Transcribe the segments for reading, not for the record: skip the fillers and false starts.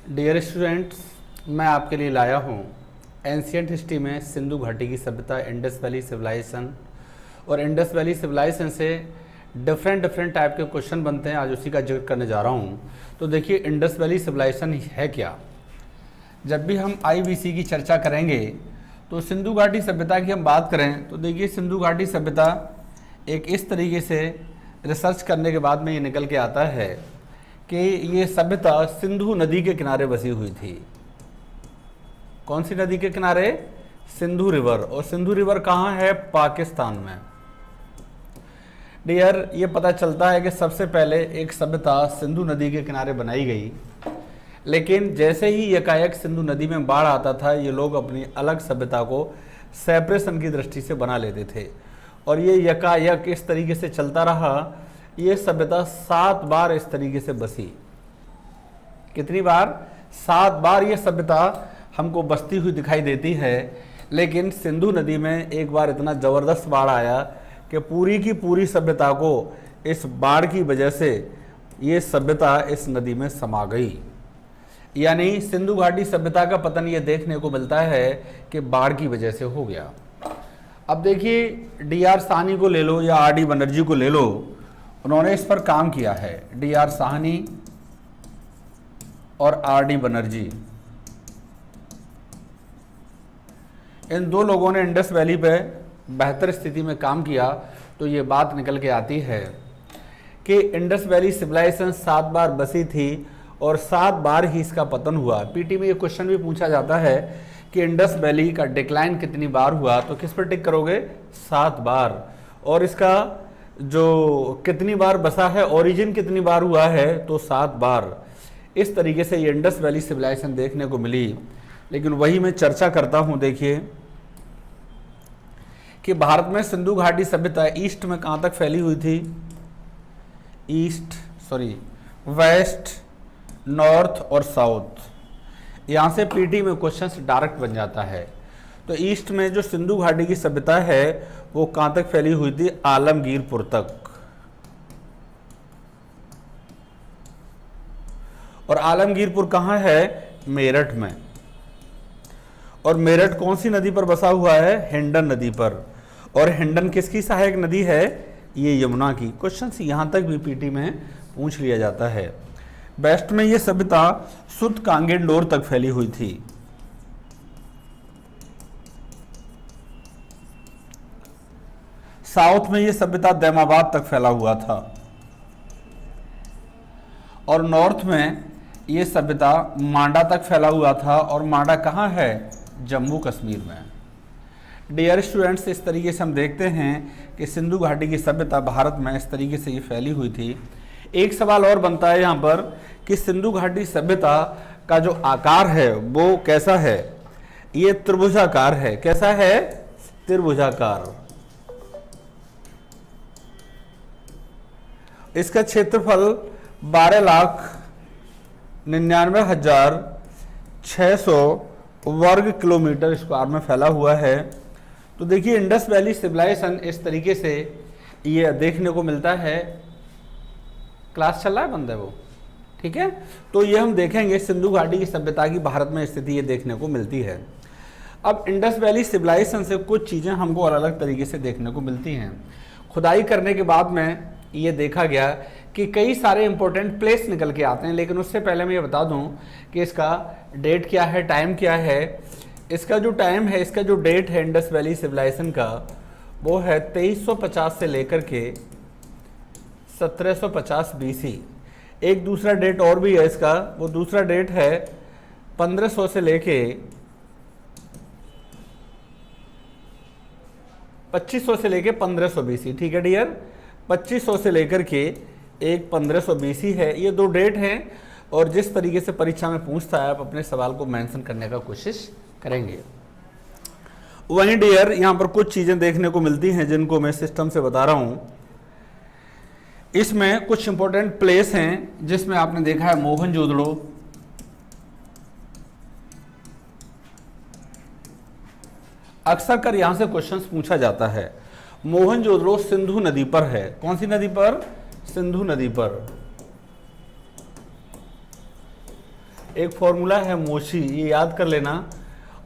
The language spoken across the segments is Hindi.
डियर स्टूडेंट्स, मैं आपके लिए लाया हूँ एंशियंट हिस्ट्री में सिंधु घाटी की सभ्यता, इंडस वैली सिविलाइजेशन। और इंडस वैली सिविलाइजेशन से डिफरेंट टाइप के क्वेश्चन बनते हैं, आज उसी का जिक्र करने जा रहा हूँ। तो देखिए, इंडस वैली सिविलाइजेशन है क्या। जब भी हम आईवीसी की चर्चा करेंगे तो सिंधु घाटी सभ्यता की हम बात करें तो देखिए, सिंधु घाटी सभ्यता एक इस तरीके से रिसर्च करने के बाद में ये निकल के आता है कि ये सभ्यता सिंधु नदी के किनारे बसी हुई थी। कौन सी नदी के किनारे? सिंधु रिवर। और सिंधु रिवर कहाँ है? पाकिस्तान में। डियर, ये पता चलता है कि सबसे पहले एक सभ्यता सिंधु नदी के किनारे बनाई गई, लेकिन जैसे ही यकायक सिंधु नदी में बाढ़ आता था, ये लोग अपनी अलग सभ्यता को सेपरेशन की दृष्टि से बना लेते थे। और ये यकायक इस तरीके से चलता रहा। ये सभ्यता 7 बार इस तरीके से बसी। कितनी बार? 7 बार ये सभ्यता हमको बसती हुई दिखाई देती है। लेकिन सिंधु नदी में एक बार इतना ज़बरदस्त बाढ़ आया कि पूरी की पूरी सभ्यता को इस बाढ़ की वजह से ये सभ्यता इस नदी में समा गई। यानी सिंधु घाटी सभ्यता का पतन ये देखने को मिलता है कि बाढ़ की वजह से हो गया। अब देखिए, डी.आर. साहनी को ले लो या आर.डी. बनर्जी को ले लो, उन्होंने इस पर काम किया है। डी.आर. साहनी और आर.डी. बनर्जी, इन दो लोगों ने इंडस वैली पे बेहतर स्थिति में काम किया। तो ये बात निकल के आती है कि इंडस वैली सिविलाइजेशन 7 बार बसी थी और 7 बार ही इसका पतन हुआ। पीटी में ये क्वेश्चन भी पूछा जाता है कि इंडस वैली का डिक्लाइन कितनी बार हुआ, तो किस पर टिक करोगे? 7 बार। और इसका जो कितनी बार बसा है, ओरिजिन कितनी बार हुआ है, तो 7 बार। इस तरीके से ये इंडस वैली सिविलाइजेशन देखने को मिली। लेकिन वही मैं चर्चा करता हूँ। देखिए कि भारत में सिंधु घाटी सभ्यता ईस्ट में कहाँ तक फैली हुई थी? वेस्ट, नॉर्थ और साउथ। यहाँ से पीटी में क्वेश्चंस डायरेक्ट बन जाता है। तो ईस्ट में जो सिंधु घाटी की सभ्यता है वो कहाँ तक फैली हुई थी? आलमगीरपुर तक। और आलमगीरपुर कहाँ है? मेरठ में। और मेरठ कौन सी नदी पर बसा हुआ है? हिंडन नदी पर। और हिंडन किसकी सहायक नदी है? ये यमुना की। क्वेश्चन यहाँ तक भी पीटी में पूछ लिया जाता है। वेस्ट में ये सभ्यता सुत कांगेडोर तक फैली हुई थी। साउथ में ये सभ्यता दैमाबाद तक फैला हुआ था। और नॉर्थ में ये सभ्यता मांडा तक फैला हुआ था। और मांडा कहाँ है? जम्मू कश्मीर में। डियर स्टूडेंट्स, इस तरीके से हम देखते हैं कि सिंधु घाटी की सभ्यता भारत में इस तरीके से ये फैली हुई थी। एक सवाल और बनता है यहाँ पर कि सिंधु घाटी सभ्यता का जो आकार है वो कैसा है? ये त्रिभुजाकार है। कैसा है? त्रिभुजाकार। इसका क्षेत्रफल 12,99,600 वर्ग किलोमीटर स्क्वायर में फैला हुआ है। तो देखिए, इंडस वैली सिविलाइजेशन इस तरीके से ये देखने को मिलता है। क्लास चल रहा है बंदे वो, ठीक है। तो ये हम देखेंगे सिंधु घाटी की सभ्यता की भारत में स्थिति ये देखने को मिलती है। अब इंडस वैली सिविलाइजेशन से कुछ चीज़ें हमको अलग अलग तरीके से देखने को मिलती हैं। खुदाई करने के बाद में ये देखा गया कि कई सारे इंपॉर्टेंट प्लेस निकल के आते हैं। लेकिन उससे पहले मैं ये बता दूं कि इसका डेट क्या है, टाइम क्या है। इसका जो टाइम है, इसका जो डेट है इंडस वैली सिविलाइजेशन का, वो है 2350 से लेकर के 1750 BC। एक दूसरा डेट और भी है इसका, वो दूसरा डेट है 1500 से लेके 2500 से लेके 1500 BC। ठीक है डियर, 2500 से लेकर के एक 1500 BC है। ये 2 डेट हैं। और जिस तरीके से परीक्षा में पूछता है, आप अपने सवाल को मेंशन करने का कोशिश करेंगे। वहीं डियर, यहाँ पर कुछ चीज़ें देखने को मिलती हैं जिनको मैं सिस्टम से बता रहा हूँ। इसमें कुछ इंपॉर्टेंट प्लेस हैं जिसमें आपने देखा है मोहनजोदड़ो, अक्सर कर यहाँ से क्वेश्चंस पूछा जाता है। मोहनजोदड़ो सिंधु नदी पर है। कौन सी नदी पर? सिंधु नदी पर। एक फॉर्मूला है मोशी, ये याद कर लेना।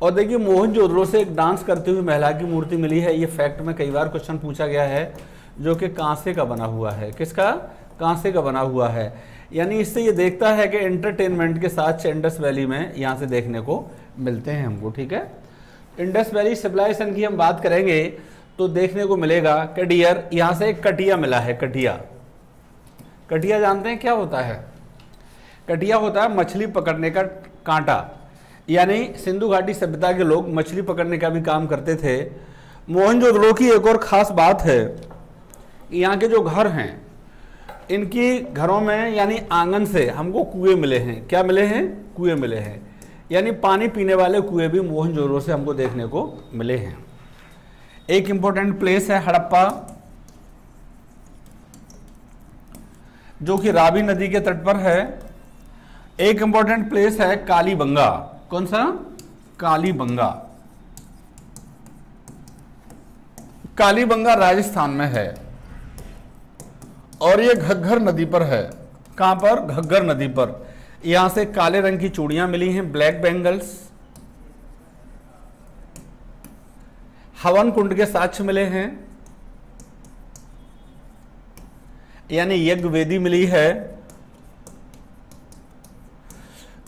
और देखिए मोहनजोदड़ो से एक डांस करती हुई महिला की मूर्ति मिली है। ये फैक्ट में कई बार क्वेश्चन पूछा गया है, जो कि कांसे का बना हुआ है। किसका? कांसे का बना हुआ है। यानी इससे ये देखता है कि एंटरटेनमेंट के साथ इंडस वैली में यहाँ से देखने को मिलते हैं हमको। ठीक है, इंडस वैली सिविलाइजेशन की हम बात करेंगे तो देखने को मिलेगा कि डियर यहाँ से एक कटिया मिला है। कटिया, कटिया जानते हैं क्या होता है? कटिया होता है मछली पकड़ने का कांटा। यानी सिंधु घाटी सभ्यता के लोग मछली पकड़ने का भी काम करते थे। मोहनजोदड़ो की एक और ख़ास बात है, यहाँ के जो घर हैं, इनकी घरों में यानी आंगन से हमको कुएं मिले हैं। क्या मिले हैं? कुएं मिले हैं। यानी पानी पीने वाले कुएं भी मोहनजोदड़ो से हमको देखने को मिले हैं। एक इंपॉर्टेंट प्लेस है हड़प्पा, जो कि रावी नदी के तट पर है। एक इंपॉर्टेंट प्लेस है कालीबंगा। कौन सा? कालीबंगा। कालीबंगा राजस्थान में है और ये घग्गर नदी पर है। कहां पर? घग्गर नदी पर। यहां से काले रंग की चूड़ियां मिली हैं, ब्लैक बैंगल्स। हवन कुंड के साक्ष्य मिले हैं, यानी यज्ञ वेदी मिली है।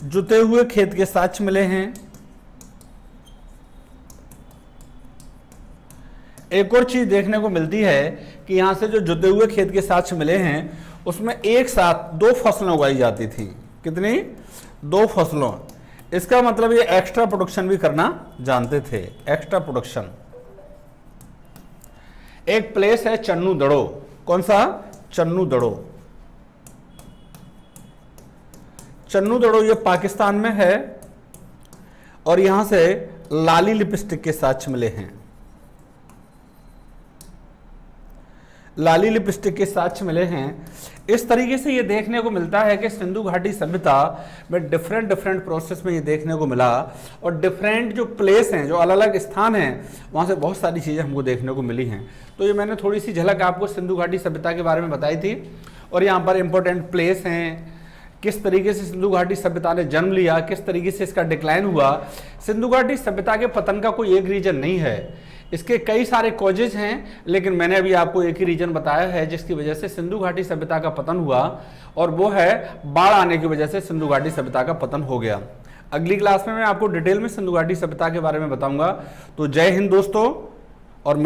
जुते हुए खेत के साक्ष्य मिले हैं। एक और चीज देखने को मिलती है कि यहां से जो जुते हुए खेत के साक्ष्य मिले हैं, उसमें एक साथ 2 फसलें उगाई जाती थी। कितनी? 2 फसलों। इसका मतलब ये एक्स्ट्रा प्रोडक्शन भी करना जानते थे, एक्स्ट्रा प्रोडक्शन। एक प्लेस है चन्नू दड़ो। कौन सा? चन्नू दड़ो। चन्नू दड़ो ये पाकिस्तान में है और यहां से लाली लिपस्टिक के साक्ष्य मिले हैं। लाली लिपस्टिक के साक्ष्य मिले हैं। इस तरीके से ये देखने को मिलता है कि सिंधु घाटी सभ्यता में डिफरेंट प्रोसेस में ये देखने को मिला और डिफरेंट जो प्लेस हैं, जो अलग अलग स्थान हैं, वहाँ से बहुत सारी चीज़ें हमको देखने को मिली हैं। तो ये मैंने थोड़ी सी झलक आपको सिंधु घाटी सभ्यता के बारे में बताई थी। और यहाँ पर इंपॉर्टेंट प्लेस हैं, किस तरीके से सिंधु घाटी सभ्यता ने जन्म लिया, किस तरीके से इसका डिक्लाइन हुआ। सिंधु घाटी सभ्यता के पतन का कोई एक रीजन नहीं है, इसके कई सारे कॉजेज हैं, लेकिन मैंने अभी आपको एक ही रीजन बताया है जिसकी वजह से सिंधु घाटी सभ्यता का पतन हुआ, और वो है बाढ़ आने की वजह से सिंधु घाटी सभ्यता का पतन हो गया। अगली क्लास में मैं आपको डिटेल में सिंधु घाटी सभ्यता के बारे में बताऊंगा। तो जय हिंद दोस्तों। और